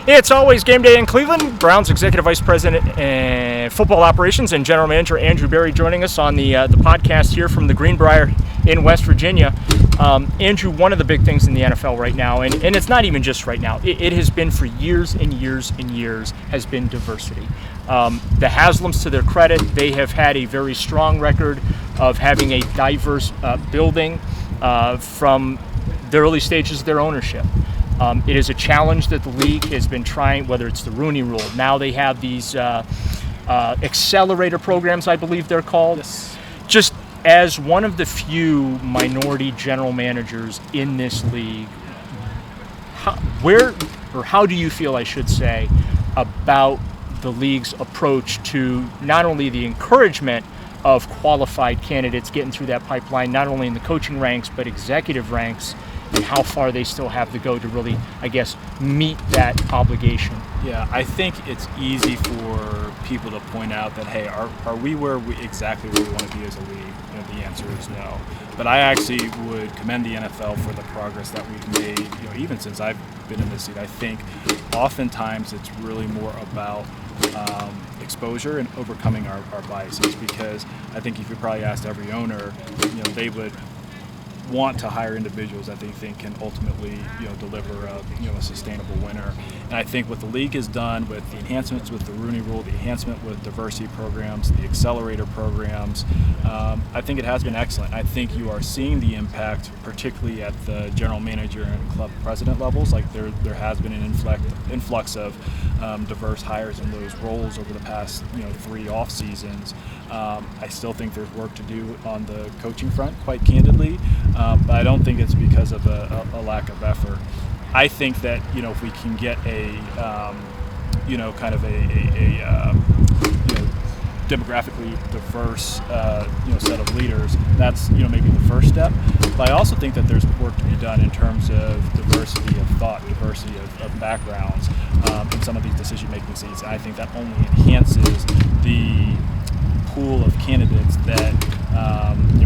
It's always game day in Cleveland. Browns Executive Vice President and Football Operations and General Manager Andrew Berry joining us on the podcast here from the Greenbrier in West Virginia. Andrew, one of the big things in the NFL right now, and it's not even just right now, it has been for years and years and years, has been diversity. The Haslams, to their credit, they have had a very strong record of having a diverse building from the early stages of their ownership. It is a challenge that the league has been trying, whether it's the Rooney Rule. Now they have these accelerator programs, I believe they're called. Yes. Just as one of the few minority general managers in this league, how do you feel, I should say, about the league's approach to not only the encouragement of qualified candidates getting through that pipeline, not only in the coaching ranks, but executive ranks, and how far they still have to go to really, I guess, meet that obligation? Yeah, I think it's easy for people to point out that, hey, are we exactly where we want to be as a league? The answer is no. But I actually would commend the NFL for the progress that we've made, even since I've been in this seat. I think oftentimes it's really more about exposure and overcoming our biases, because I think if you probably asked every owner, they would want to hire individuals that they think can ultimately deliver a sustainable winner. And I think what the league has done with the enhancements with the Rooney Rule, the enhancement with diversity programs, the accelerator programs, I think it has been excellent. I think you are seeing the impact, particularly at the general manager and club president levels. Like there has been an influx of diverse hires in those roles over the past 3 off seasons. I still think there's work to do on the coaching front, quite candidly, but I don't think it's because of a lack of effort. I think that if we can get a kind of a demographically diverse set of leaders, that's maybe the first step. But I also think that there's work to be done in terms of diversity of thought, diversity of backgrounds in some of these decision-making seats. And I think that only enhances the pool of candidates that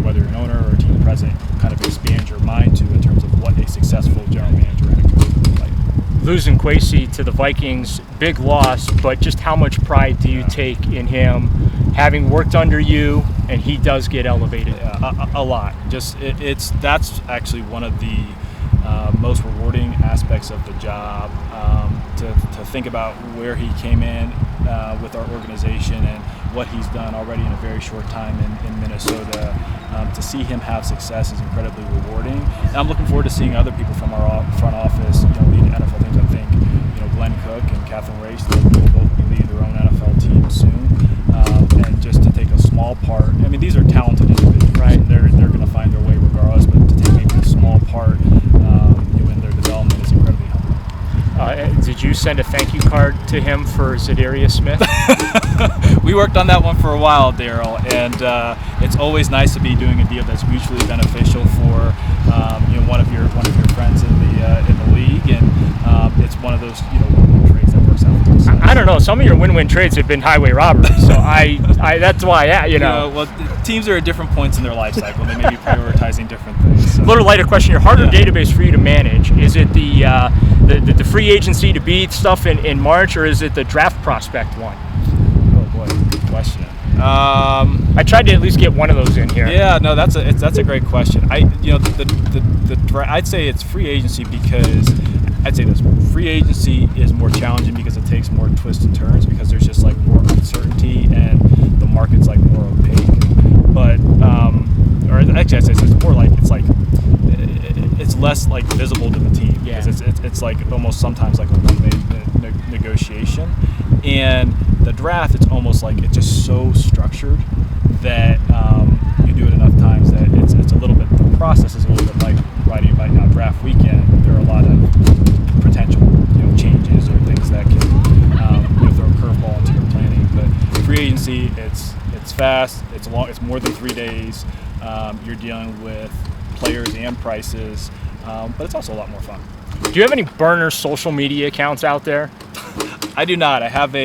whether you're an owner or a team president, kind of expand your mind to in terms of what a successful general manager and a coach looks like. Losing Kwesi to the Vikings, big loss, but just how much pride do you take in him having worked under you, and he does get elevated? A lot. That's actually one of the most rewarding aspects of the job, to think about where he came in with our organization and what he's done already in a very short time in Minnesota. To see him have success is incredibly rewarding, and I'm looking forward to seeing other people from our front office lead NFL teams. I think Glenn Cook and Catherine Race, they'll both be leading their own NFL team soon, and just to take a small part. I mean, these are talented individuals, right? They're going to find their way regardless, but to take maybe a small part in their development is incredibly helpful. Did you send a thank you card to him for Zadarius Smith? We worked on that one for a while, Daryl, and it's always nice to be doing a deal that's mutually beneficial for one of your friends in the league, and it's one of those win-win trades that works out for us. I don't know. Some of your win-win trades have been highway robberies, so I that's why well, teams are at different points in their life cycle. They may be prioritizing different things. So. A little lighter question: your harder database for you to manage, is it the free agency to beat stuff in March, or is it the draft prospect one? Oh boy, good question. I tried to at least get one of those in here. Yeah, no, that's a great question. I'd say it's free agency because I'd say this: free agency is more challenging because it takes more twists and turns, because there's just like more uncertainty and the market's like more opaque. But or actually, I'd say it's more like it's less like visible to the team, because it's like almost sometimes like a one-way negotiation. And the draft, it's almost like it's just so structured that you do it enough times that it's a little bit, the process is a little bit like riding a bike on draft weekend. There are a lot of potential changes or things that can throw a curveball into your planning. But free agency, it's fast, it's long, it's more than 3 days. You're dealing with players and prices, but it's also a lot more fun. Do you have any burner social media accounts out there? I do not. I have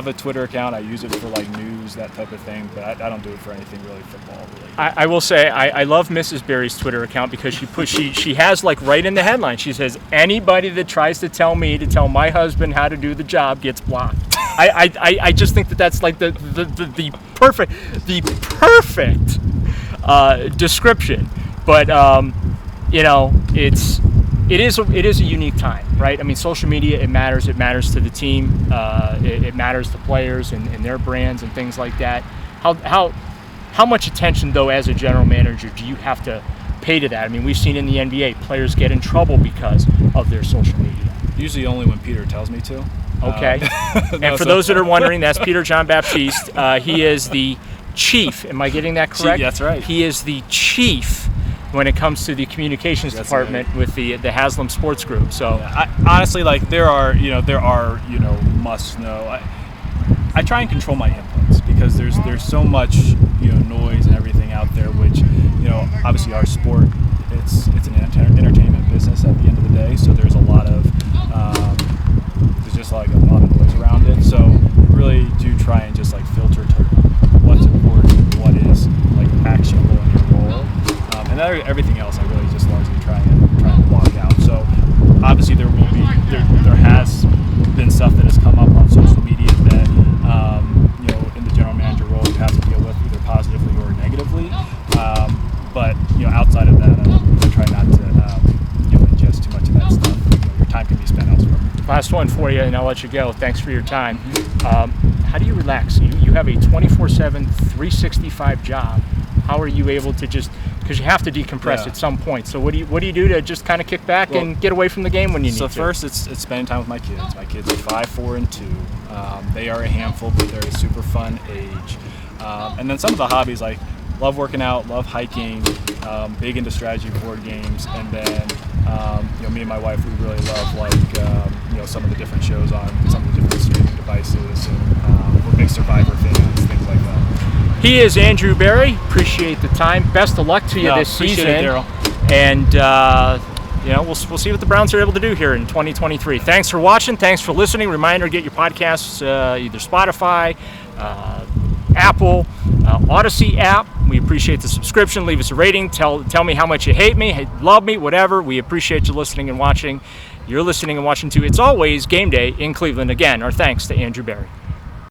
a Twitter account. I use it for like news, that type of thing, but I don't do it for anything really football related. I will say I love Mrs. Berry's Twitter account because she has like right in the headline. She says anybody that tries to tell my husband how to do the job gets blocked. I just think that's like the perfect description. But you know, it is a unique time, right? I mean, social media, it matters. It matters to the team. It matters to players and their brands and things like that. How much attention, though, as a general manager, do you have to pay to that? I mean, we've seen in the NBA players get in trouble because of their social media. Usually only when Peter tells me to. Okay. And for those that are wondering, that's Peter John Baptiste. He is the chief. Am I getting that correct? That's right. He is the chief when it comes to the communications department with the Haslam Sports Group. So honestly, like there are must know. I try and control my inputs because there's so much noise and everything out there, which obviously our sport it's an entertainment business at the end of the day. So there's a lot of there's just like a lot of noise around it. So really do try and just like filter to what's important, what is like actionable in your role. And everything else, I really just largely try and block out. So obviously there has been stuff that has come up on social media that in the general manager role you have to deal with either positively or negatively. But outside of that, I try not to ingest too much of that stuff. Your time can be spent elsewhere. Last one for you, and I'll let you go. Thanks for your time. How do you relax? You have a 24/7, 365 job. How are you able to just, because you have to decompress at some point. So what do you do to just kind of kick back and get away from the game when you need to? So first, it's spending time with my kids. My kids are 5, 4, and 2. They are a handful, but they're a super fun age. And then some of the hobbies, like love working out, love hiking, big into strategy board games, and then me and my wife, we really love some of the different shows on some of the different streaming devices, and we're big Survivor fans, things like that. He is Andrew Berry. Appreciate the time. Best of luck to you this season. Appreciate it, Daryl. And we'll see what the Browns are able to do here in 2023. Thanks for watching. Thanks for listening. Reminder: get your podcasts either Spotify, Apple, Odyssey app. We appreciate the subscription. Leave us a rating. Tell me how much you hate me, love me, whatever. We appreciate you listening and watching. You're listening and watching to It's Always Game Day in Cleveland. Again, our thanks to Andrew Berry.